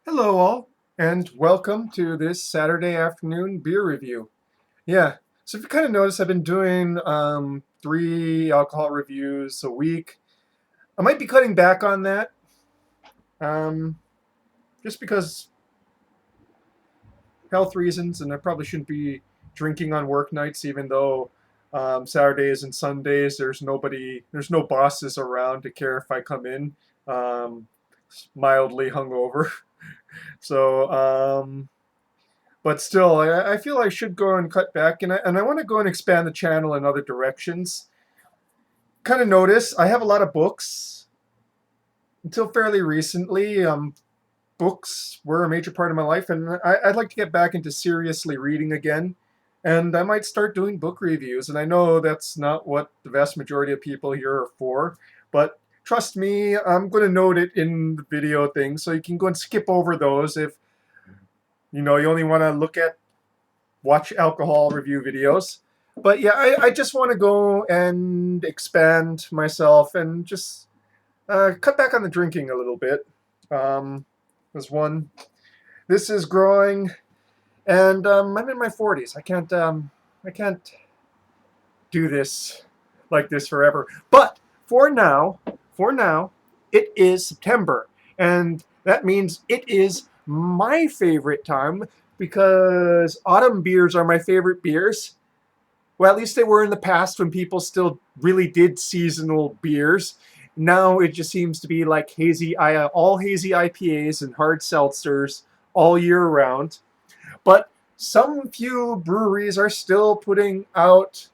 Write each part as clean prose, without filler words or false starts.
Hello, all, and welcome to this Saturday afternoon beer review. Yeah, so if you kind of notice, I've been doing three alcohol reviews a week. I might be cutting back on that, um, just because health reasons, and I probably shouldn't be drinking on work nights, even though Saturdays and Sundays there's no bosses around to care if I come in um, mildly hungover. So, but still, I feel I should go and cut back, and I want to go and expand the channel in other directions. Kind of notice I have a lot of books. Until fairly recently, books were a major part of my life, and I'd like to get back into seriously reading again. And I might start doing book reviews. And I know that's not what the vast majority of people here are for, but trust me, I'm going to note it in the video thing, so you can go and skip over those if you only want to watch alcohol review videos. But yeah, I just want to go and expand myself and just cut back on the drinking a little bit. There's one. This is growing, and I'm in my 40s. I can't do this like this forever. But for now, it is September, and that means it is my favorite time because autumn beers are my favorite beers. Well, at least they were in the past when people still really did seasonal beers. Now it just seems to be like all hazy IPAs and hard seltzers all year round. But some few breweries are still putting out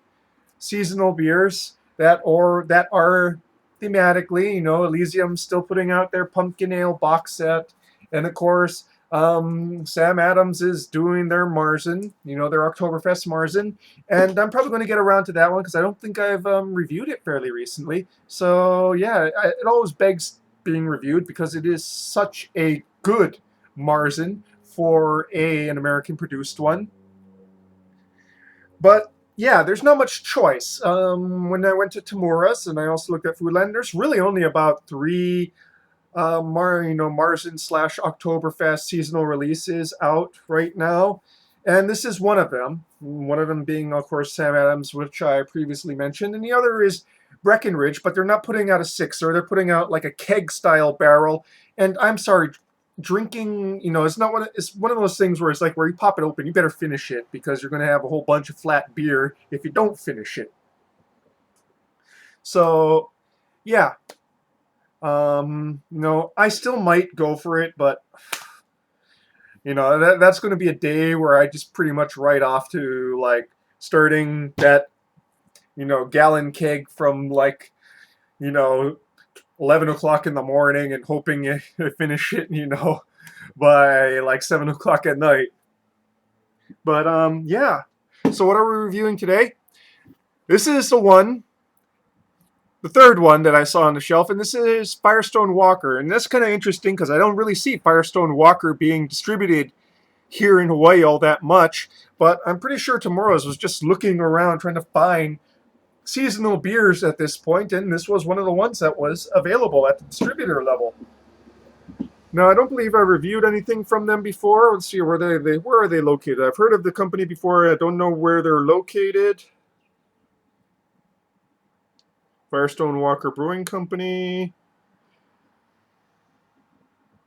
seasonal beers that are thematically. Elysium's still putting out their pumpkin ale box set, and of course, Sam Adams is doing their Marzen, their Oaktoberfest Marzen, and I'm probably going to get around to that one because I don't think I've reviewed it fairly recently. So yeah, it always begs being reviewed because it is such a good Marzen for an American produced one. But yeah, there's not much choice. When I went to Tamura's and I also looked at Foodland, there's really only about three Marzen slash Oktoberfest seasonal releases out right now, and this is one of them. One of them being, of course, Sam Adams, which I previously mentioned, and the other is Breckenridge, but they're not putting out a sixer. They're putting out like a keg style barrel. And I'm sorry, drinking, it's one of those things where it's like where you pop it open, you better finish it because you're going to have a whole bunch of flat beer if you don't finish it. So yeah, I still might go for it, but that's going to be a day where I just pretty much write off to like starting that gallon keg from like 11 o'clock in the morning and hoping to finish it by like 7 o'clock at night. But yeah, so what are we reviewing today? This is the third one that I saw on the shelf, and this is Firestone Walker. And that's kind of interesting because I don't really see Firestone Walker being distributed here in Hawaii all that much, but I'm pretty sure Tamura's was just looking around trying to find seasonal beers at this point, and this was one of the ones that was available at the distributor level. Now, I don't believe I reviewed anything from them before. Let's see, where are they located? I've heard of the company before. I don't know where they're located. Firestone Walker Brewing Company.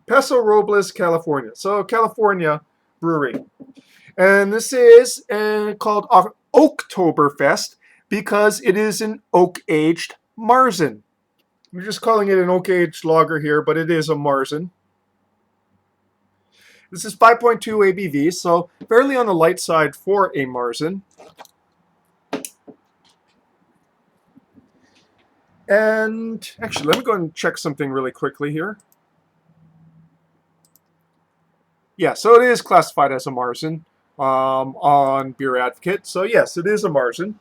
Paso Robles, California. So, California Brewing. And this is called Oaktoberfest because it is an oak-aged Marzen. We're just calling it an oak-aged lager here, but it is a Marzen. This is 5.2 ABV, so fairly on the light side for a Marzen. And actually, let me go and check something really quickly here. Yeah, so it is classified as a Marzen on Beer Advocate. So yes, it is a Marzen.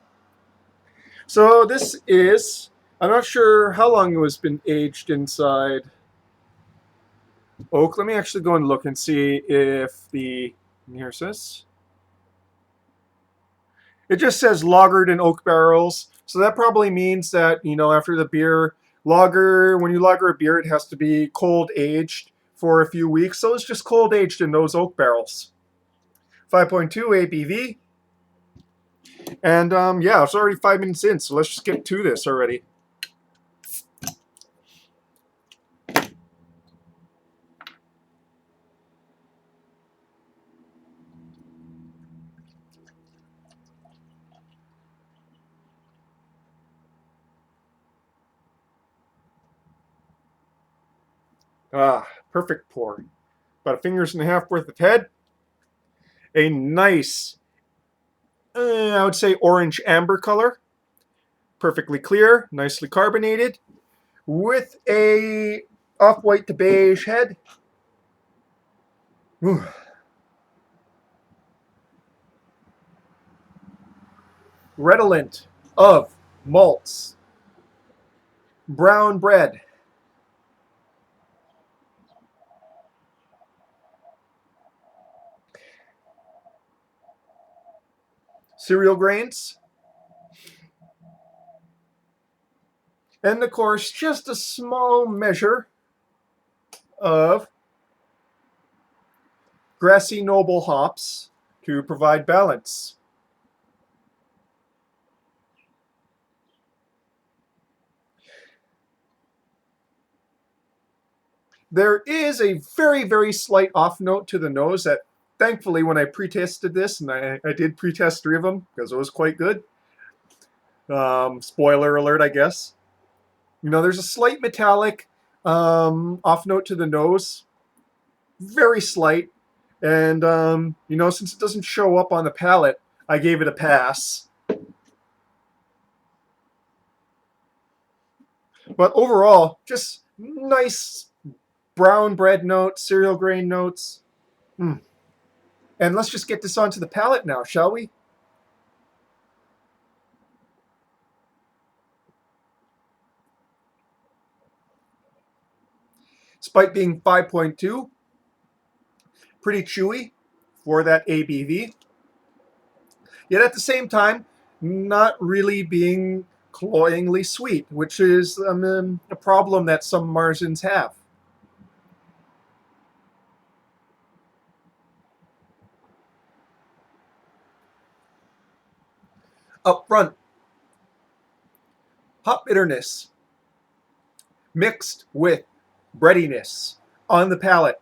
So this is, I'm not sure how long it has been aged inside oak. Let me actually go and look and see if here's this. It just says lagered in oak barrels. So that probably means that, after the beer, when you lager a beer, it has to be cold aged for a few weeks, so it's just cold aged in those oak barrels. 5.2 ABV. And yeah, it's already 5 minutes in, so let's just get to this already. Ah, perfect pour. About a finger's and a half worth of head. A nice, I would say orange amber color. Perfectly clear, nicely carbonated, with a off-white to beige head. Ooh. Redolent of malts, brown bread, cereal grains, and of course, just a small measure of grassy noble hops to provide balance. There is a very, very slight off note to the nose that, thankfully, when I pre-tested this, and I did pre-test 3 of them because it was quite good. Spoiler alert, I guess. You know, there's a slight metallic off note to the nose, very slight. And, you know, since it doesn't show up on the palate, I gave it a pass. But overall, just nice brown bread notes, cereal grain notes. Mm. And let's just get this onto the palate now, shall we? Despite being 5.2, pretty chewy for that ABV. Yet at the same time, not really being cloyingly sweet, which is a problem that some Marzens have. Up front, hop bitterness mixed with breadiness on the palate.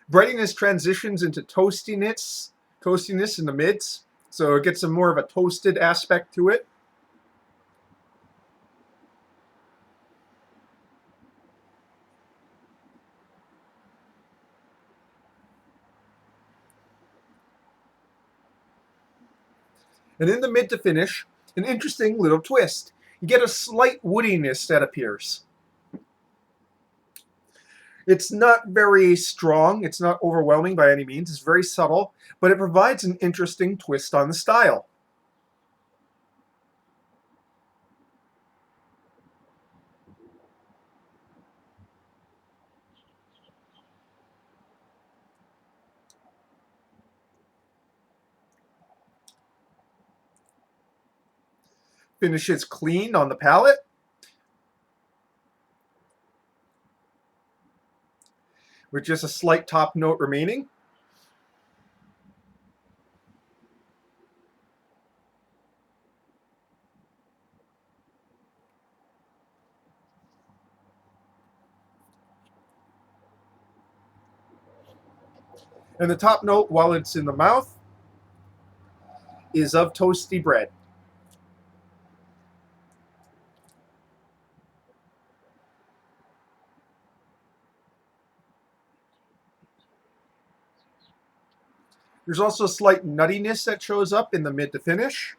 Breadiness transitions into toastiness in the mids, so it gets a more of a toasted aspect to it. And in the mid to finish, an interesting little twist. You get a slight woodiness that appears. It's not very strong, it's not overwhelming by any means, it's very subtle, but it provides an interesting twist on the style. Finishes clean on the palate. With just a slight top note remaining. And the top note, while it's in the mouth, is of toasty bread. There's also a slight nuttiness that shows up in the mid to finish.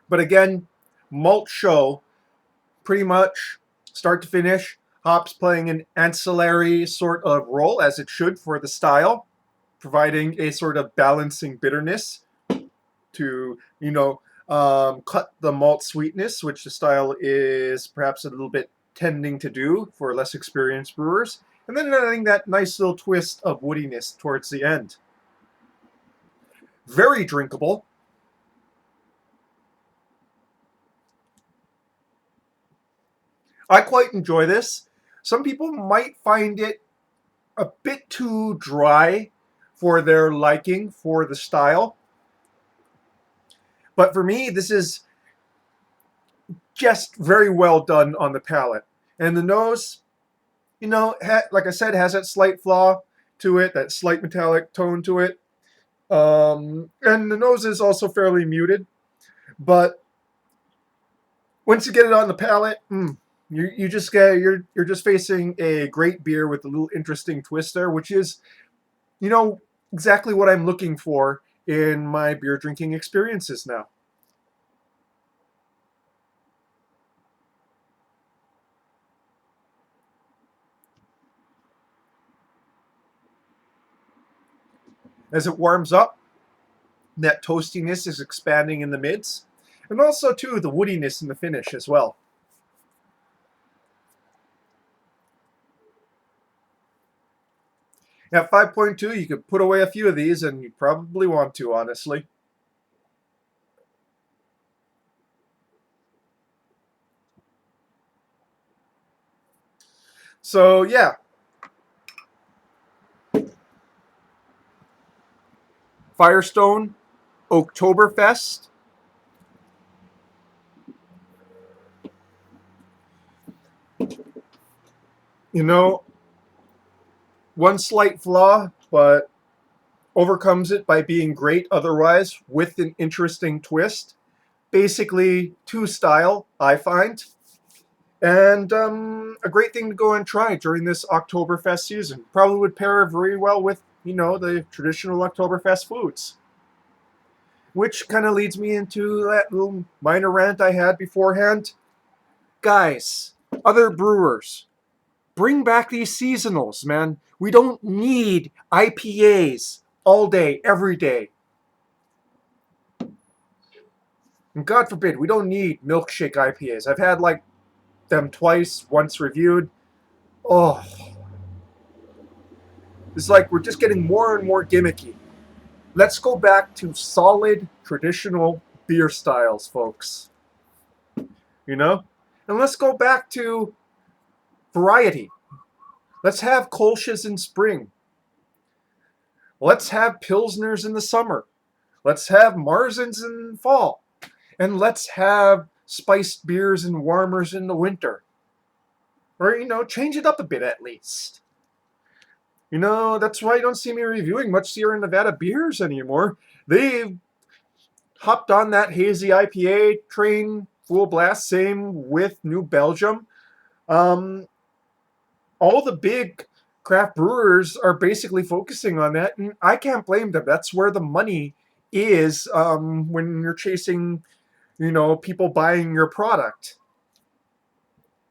But again, malt show, pretty much start to finish, hops playing an ancillary sort of role, as it should for the style, providing a sort of balancing bitterness to, you know, cut the malt sweetness, which the style is perhaps a little bit tending to do for less experienced brewers. And then adding that nice little twist of woodiness towards the end. very drinkable. I quite enjoy this. Some people might find it a bit too dry for their liking for the style. But for me, this is just very well done on the palate. And the nose, like I said, has that slight flaw to it, that slight metallic tone to it. And the nose is also fairly muted. But once you get it on the palate, you just get you're just facing a great beer with a little interesting twist there, which is, exactly what I'm looking for in my beer drinking experiences now. As it warms up, that toastiness is expanding in the mids, and also too the woodiness in the finish as well. At 5.2, you could put away a few of these, and you probably want to, honestly. So yeah, Firestone, Oaktoberfest. You know, one slight flaw, but overcomes it by being great otherwise with an interesting twist. Basically, two style, I find. And a great thing to go and try during this Oktoberfest season. Probably would pair very well with, the traditional Oktoberfest foods. Which kind of leads me into that little minor rant I had beforehand. Guys, other brewers, bring back these seasonals, man. We don't need IPAs all day, every day. And God forbid, we don't need milkshake IPAs. I've had like them twice, once reviewed. Oh, it's like we're just getting more and more gimmicky. Let's go back to solid traditional beer styles, folks. You know? And let's go back to variety. Let's have Kolsch's in spring. Let's have Pilsners in the summer. Let's have Marzens in fall. And let's have spiced beers and warmers in the winter. Or, change it up a bit at least. That's why you don't see me reviewing much Sierra Nevada beers anymore. They've hopped on that hazy IPA train full blast. Same with New Belgium. All the big craft brewers are basically focusing on that, and I can't blame them. That's where the money is when you're chasing, people buying your product.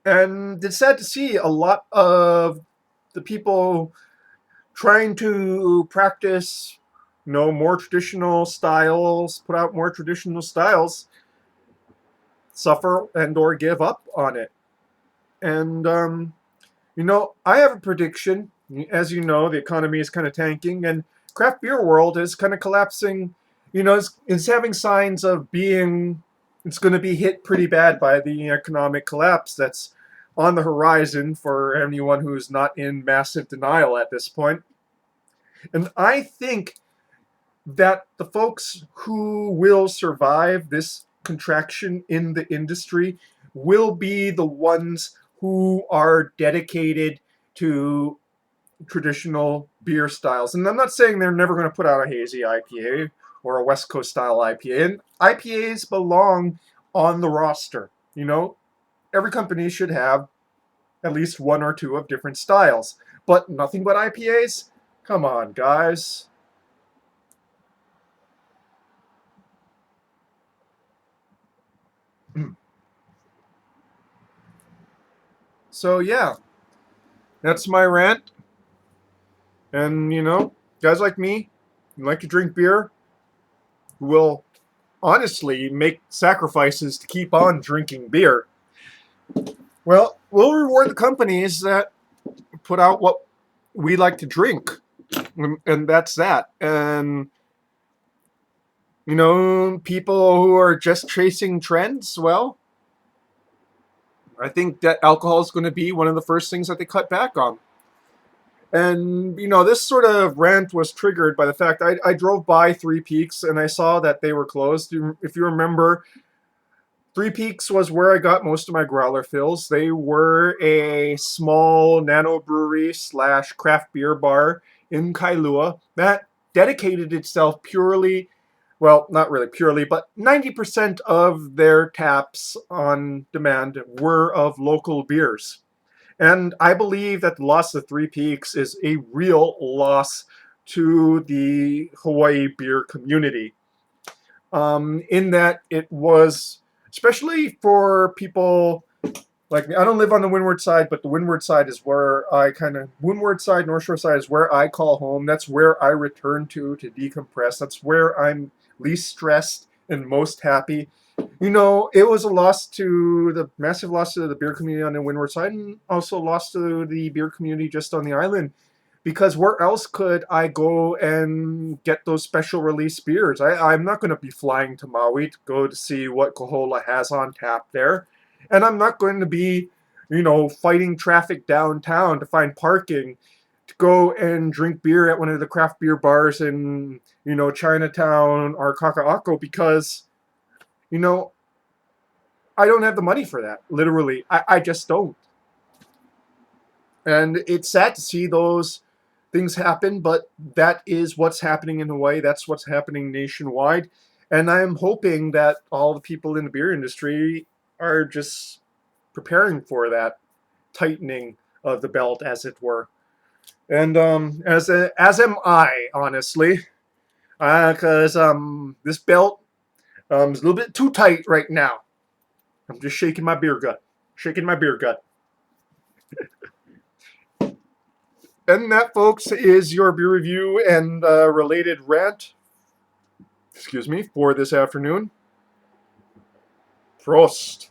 And it's sad to see a lot of the people trying to practice, more traditional styles, put out more traditional styles, suffer and or give up on it. And I have a prediction. As you know, the economy is kind of tanking, and craft beer world is kind of collapsing. It's having signs of being. It's going to be hit pretty bad by the economic collapse that's on the horizon for anyone who's not in massive denial at this point. And I think that the folks who will survive this contraction in the industry will be the ones who are dedicated to traditional beer styles. And I'm not saying they're never going to put out a hazy IPA or a West Coast style IPA. And IPAs belong on the roster. Every company should have at least one or two of different styles. But nothing but IPAs? Come on, guys. So yeah, that's my rant. And guys like me, who like to drink beer, who will honestly make sacrifices to keep on drinking beer. Well, we'll reward the companies that put out what we like to drink. And that's that. And People who are just chasing trends, well, I think that alcohol is going to be one of the first things that they cut back on. And, this sort of rant was triggered by the fact I drove by Three Peaks and I saw that they were closed. If you remember, Three Peaks was where I got most of my growler fills. They were a small nano brewery slash craft beer bar in Kailua that dedicated itself purely, well, not really purely, but 90% of their taps on demand were of local beers. And I believe that the loss of Three Peaks is a real loss to the Hawaii beer community. In that it was, especially for people like me, I don't live on the windward side, but the windward side is where windward side, North Shore side is where I call home. That's where I return to decompress. That's where I'm least stressed and most happy. It was a loss to the massive loss to the beer community on the windward side, and also loss to the beer community just on the island. Because where else could I go and get those special release beers? I'm not going to be flying to Maui to go to see what Kohola has on tap there. And I'm not going to be, fighting traffic downtown to find parking to go and drink beer at one of the craft beer bars in, Chinatown or Kaka'ako because, you know, I don't have the money for that. Literally, I just don't. And it's sad to see those things happen, but that is what's happening in Hawaii. That's what's happening nationwide. And I'm hoping that all the people in the beer industry are just preparing for that tightening of the belt, as it were. And as am I, honestly, because this belt is a little bit too tight right now. I'm just shaking my beer gut, shaking my beer gut. And that, folks, is your beer review and related rant, for this afternoon. Prost.